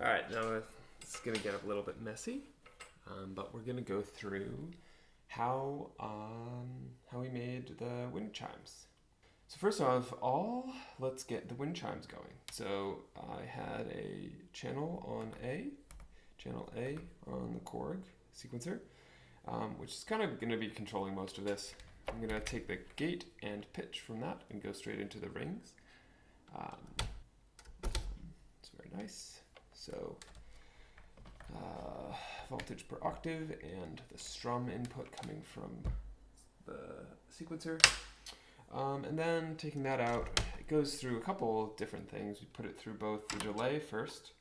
All right, now it's gonna get a little bit messy, but we're gonna go through how we made the wind chimes. So first of all, let's get the wind chimes going. So I had a channel A on the Korg sequencer, which is kind of gonna be controlling most of this. I'm gonna take the gate and pitch from that and go straight into the rings. It's very nice. So voltage per octave and the strum input coming from the sequencer. And then taking that out, it goes through a couple different things. We put it through both the delay first,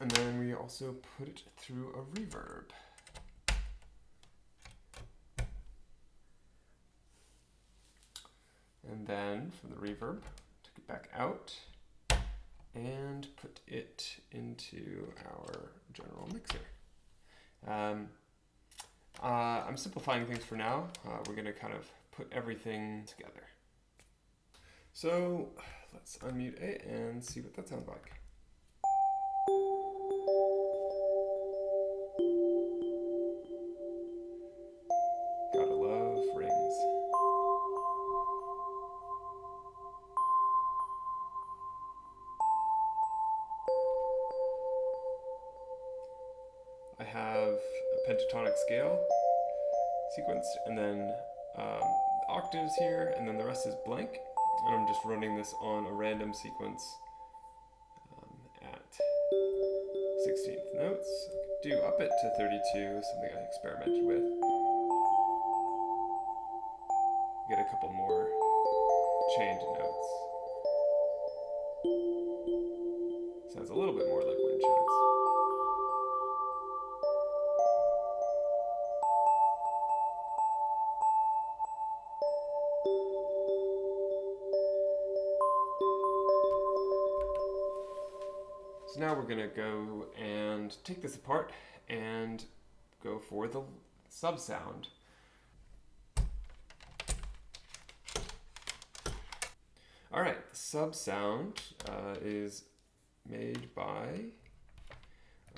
and then we also put it through a reverb. And then from the reverb, took it back out and put it into our general mixer. I'm simplifying things for now. We're going to kind of put everything together. So let's unmute A and see what that sounds like. Gotta love rings. I have a pentatonic scale sequenced, and then octaves here, and then the rest is blank. And I'm just running this on a random sequence at 16th notes. I could do up it to 32, something I experimented with. Get a couple more chained notes. Sounds a little bit more like wind chimes. So now we're going to go and take this apart and go for the sub sound. All right, the sub sound is made by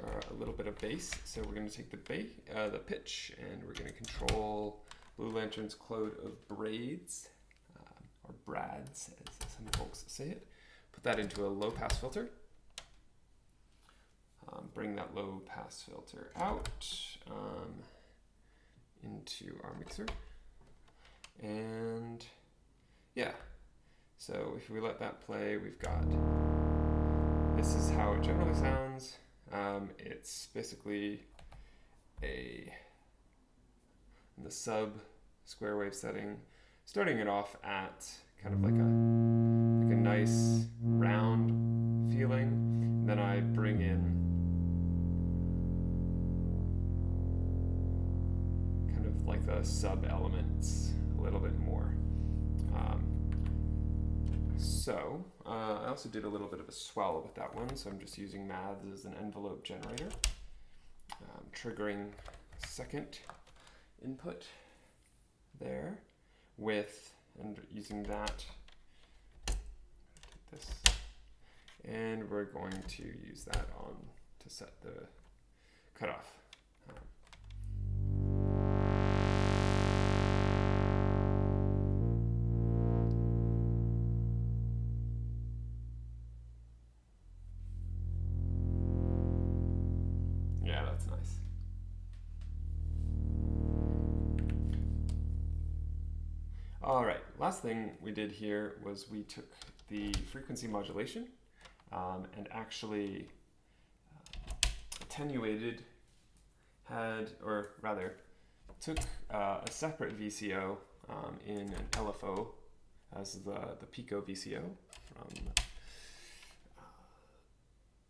a little bit of bass. So we're going to take the pitch, and we're going to control Blue Lantern's cloud of braids, or brads, as some folks say it. Put that into a low pass filter. Bring that low pass filter out into our mixer. And yeah, so if we let that play, we've got, this is how it generally sounds. It's basically in the sub square wave setting, starting it off at kind of like a nice round feeling. And then I bring in kind of like the sub elements a little bit more. I also did a little bit of a swell with that one, so I'm just using maths as an envelope generator. Triggering second input there and using that. Take this, and we're going to use that on to set the cutoff. Yeah, that's nice. All right, last thing we did here was we took the frequency modulation and actually attenuated, took a separate VCO in an LFO as the Pico VCO from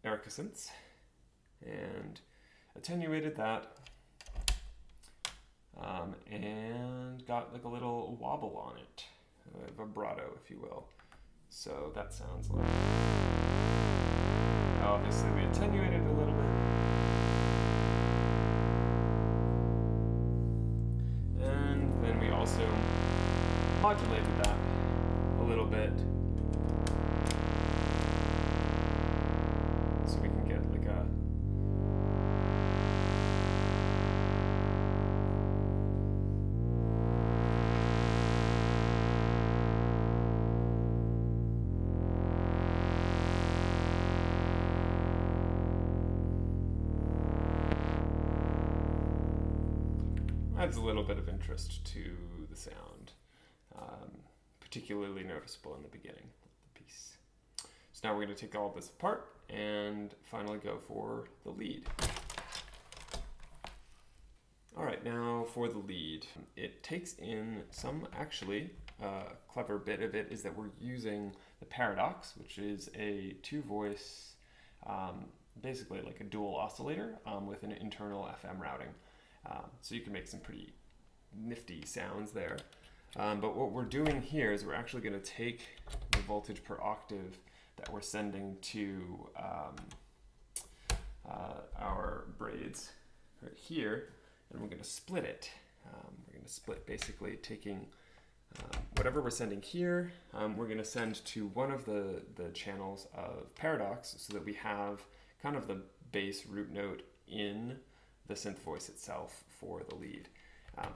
Erica Synths, and attenuated that and got like a little wobble on it, vibrato if you will. So that sounds like, obviously we attenuated a little bit, and then we also modulated that a little bit adds a little bit of interest to the sound, particularly noticeable in the beginning of the piece. So now we're going to take all this apart and finally go for the lead. All right, now for the lead. It takes in some, actually, clever bit of it is that we're using the paradox, which is a two-voice, basically like a dual oscillator with an internal FM routing. So you can make some pretty nifty sounds there. But what we're doing here is we're actually going to take the voltage per octave that we're sending to our braids right here, and we're going to split it. We're going to split basically taking whatever we're sending here, we're going to send to one of the channels of paradox so that we have kind of the bass root note in the synth voice itself for the lead,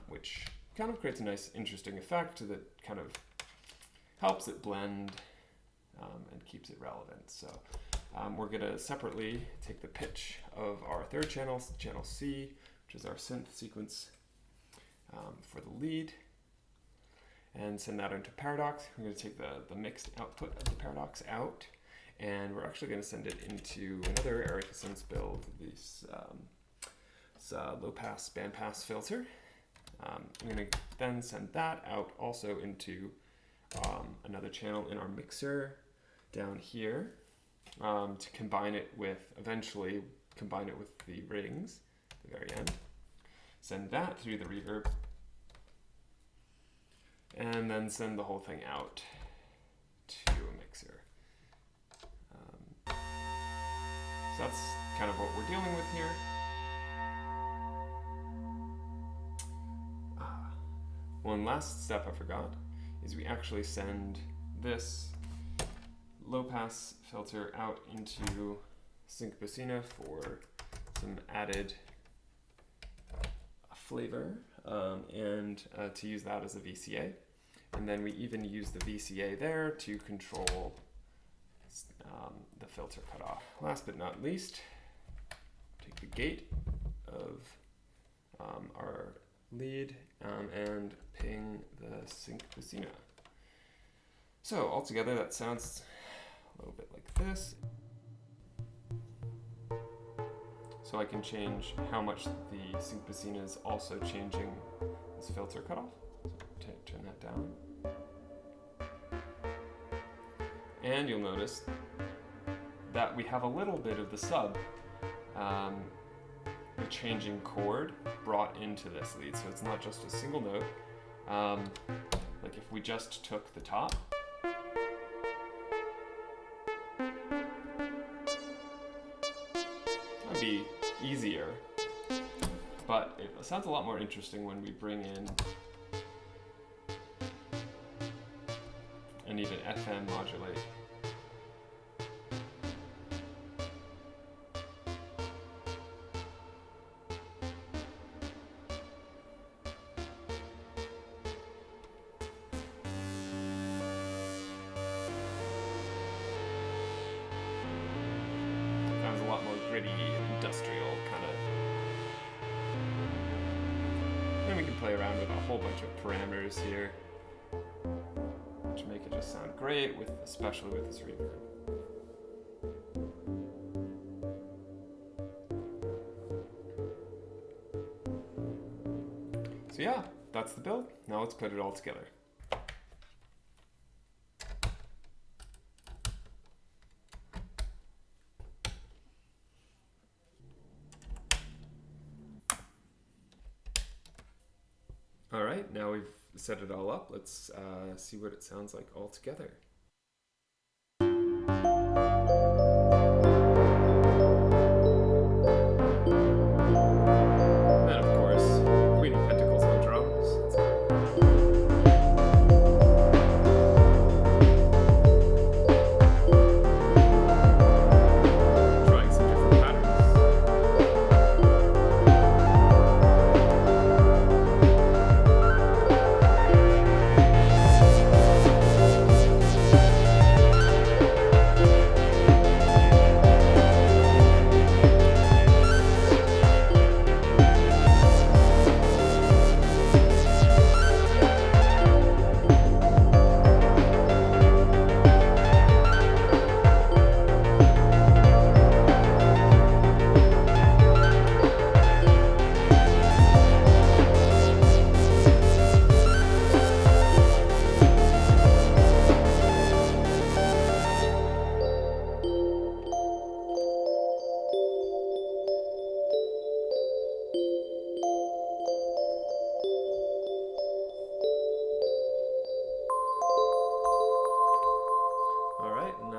which kind of creates a nice interesting effect that kind of helps it blend and keeps it relevant. So we're going to separately take the pitch of our third channel, channel C, which is our synth sequence for the lead, and send that into paradox. We're going to take the mixed output of the paradox out, and we're actually going to send it into another Erica Synths build, this low-pass bandpass filter. I'm going to then send that out also into another channel in our mixer down here to combine it with, eventually combine it with the rings at the very end. Send that through the reverb, and then send the whole thing out to a mixer. So that's kind of what we're dealing with here. One last step I forgot is we actually send this low-pass filter out into Sync Bocina for some added flavor and to use that as a VCA. And then we even use the VCA there to control the filter cutoff. Last but not least, take the gate of our lead and ping the Sync Bocina. So altogether that sounds a little bit like this. So I can change how much the Sync Bocina is also changing this filter cutoff. So turn that down. And you'll notice that we have a little bit of the sub, the changing chord brought into this lead. So it's not just a single note. Like if we just took the top, that'd be easier, but it sounds a lot more interesting when we bring in and even FM modulate. Sounds a lot more gritty, industrial kind of. And we can play around with a whole bunch of parameters here, which make it just sound great, especially with this reverb. So yeah, that's the build. Now let's put it all together. All right, now we've set it all up. Let's see what it sounds like all together. And of course, Queen of Pentacles on drums. Trying some different patterns.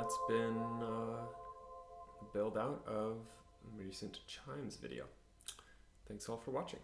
that's been the build out of recent Chimes video. Thanks all for watching.